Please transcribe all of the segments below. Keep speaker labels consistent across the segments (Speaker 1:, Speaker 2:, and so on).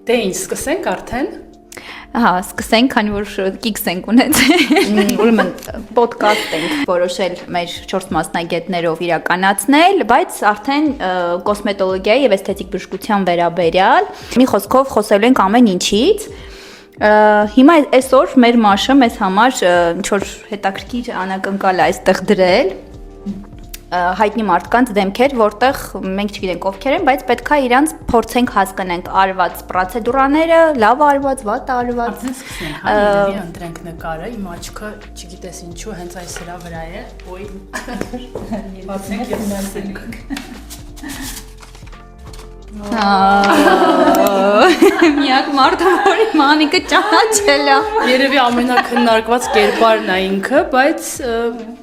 Speaker 1: Դե ինչ, սկսենք արդեն։
Speaker 2: Ահա, սկսենք, քանի որ կիքս ենք ունեցել։ Ուրեմն ոդկաստ ենք որոշել մեր 4 մասնագետներով իրականացնել, բայց արդեն կոսմետոլոգիայի եւ էսթետիկ բժշկության վերաբերյալ մի խոսքով խոսելու ենք ամեն ինչից։ Հիմա այսօր մեր մաշը մեզ համար ինչ որ հետաքրքիր անակնկալ է այստեղ դրել։ Հայտնի մարդկանց դեմքեր, որտեղ մենք չգիտենք ովքեր են, բայց պետքա իրանց փորձենք հասկանանք արված պրոցեդուրաները, լավ արված, վատ արված։
Speaker 1: Արդեն սկսենք, հա, ընտրենք նկարը, իմ աչքը, չգիտես ինչու, հենց այս սրա վրա է։ Ոյ։ Բացենք եւ նայենք։
Speaker 2: Միակ մարդը, որի մանիկը ճանաչել է։
Speaker 1: Երևի ամենակննարկված կերպարն է ինքը, բայց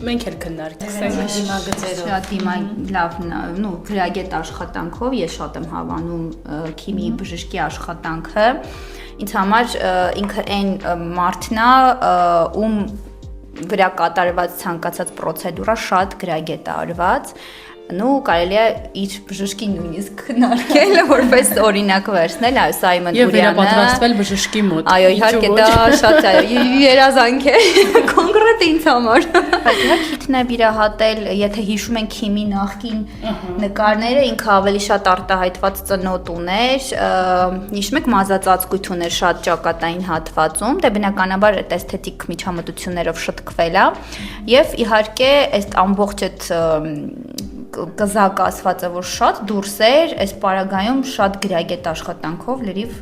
Speaker 1: մենք էլ քննարկենք դիմագծերով։
Speaker 2: Շատ լավ, նո, գրագետ աշխատանքով ես շատ եմ հավանում քիմիայի բժշկի աշխատանքը։ Ինձ համար ինքը այն մարդն է, ում վրա կատարված ցանկացած պրոցեդուրա շատ գրագետ է արված։ Ну, կարելի է իր բժշկի նույնիսկ քննարկել, որպես օրինակ վերցնել, այո, Սայմոն
Speaker 1: Եվ
Speaker 2: Ուրյանը։
Speaker 1: վերապատրաստվել բժշկի մոտ։
Speaker 2: Այո, իհարկե դա շատ երազանք է, կոնկրետ ինձ համար։ Բայց իհարկե քիթն է բիրահատել, եթե հիշում ենք քիմի նախկին նկարները, ինքը ավելի շատ արտահայտված ծնոտ ուներ, հիշում եք մազածածկույթ ուներ շատ ճակատային հատվածում, դե բնականաբար այդ էսթետիկ միջամտություններով շտկվել է, եւ իհարկե այս ամբողջ այդ կզակը ասվածը, որ շատ դուրս էր, այս պարագայում շատ գրագետ աշխատանքով լրիվ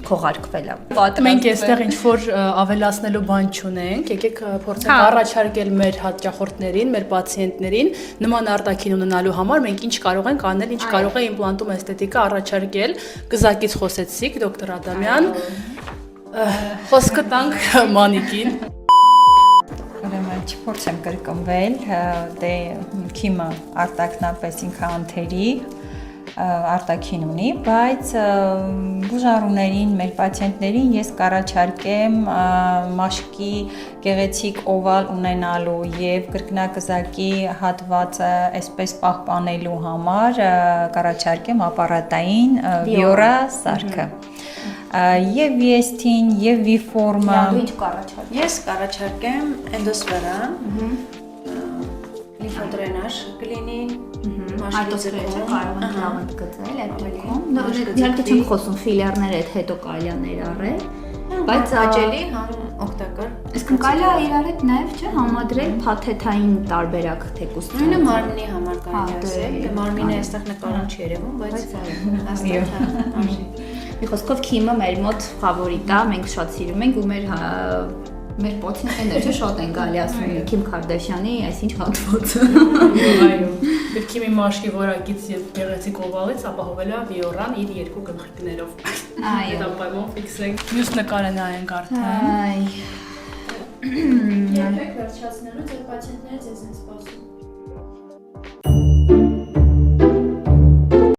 Speaker 2: քողարկվել է։
Speaker 1: Մենք այստեղ ինչ-որ ավելացնելու բան չունենք, եկեք փորձենք առաջարկել մեր հաճախորդներին, մեր պացիենտներին նման արտաքին ունենալու համար մենք ինչ կարող ենք անել, ինչ կարող է իմպլանտում էսթետիկը առաջարկել։ Կզակից խոսեցիք, դոկտոր Ադամյան։ Խոսքը տանք Մանիկին։
Speaker 3: Ուրեմն չփորձեմ կրկնվել, դե քիմը արտակնապես ինքը անթերի արտաքին ունի, բայց բուժառուներին, մեր պացիենտներին ես կառաջարկեմ մաշկի գեղեցիկ օվալ ունենալու եւ կրկնակզակի հատվածը այսպես պահպանելու համար կառաջարկեմ ապարատային Viora սարքը։ Եվ VST-ին, եւ V-form-ը։
Speaker 2: Ինչ կառաջարկել։
Speaker 4: Ես կառաջարկեմ էնդոսֆերան, լիմֆոդրենաժ կլինի, մաշկի ձգում,
Speaker 2: կարող ենք լավ ընդգծել այդ դեպքում։ Իհարկե չեմ խոսում ֆիլերներ այդ հետո կարելի է ներառել, բայց
Speaker 4: հաճելի օգտակար։
Speaker 2: Իսկ կարելի է իրար հետ նաև չէ համադրել փաթեթային տարբերակ թեկուս։
Speaker 4: Նույնը մարմնի համար կարելի է ասել, դե մարմինը այստեղ նկարում չի երևում, բայց հաստատ արժի։
Speaker 2: Մի խոսքով քիմը մեր մոտ ֆավորիտ է, մենք շատ սիրում ենք ու մեր պոցենտները չէ շատ են գալի ասում Քիմ Քարդաշյանի այսինչ հատվածը։
Speaker 1: Այո։ Եվ քիմի մաշկի որակից եւ գեղեցիկ օվալից ապահովել է Viora-ն իր երկու գլխիկներով։
Speaker 2: Այո։
Speaker 1: Դա պայման ֆիքսենք։ Մյուս նկարը նայենք արդեն։
Speaker 2: Այ։
Speaker 5: Երբեք վերջացնելու ձեր պացիենտները ձեզ են սպասում։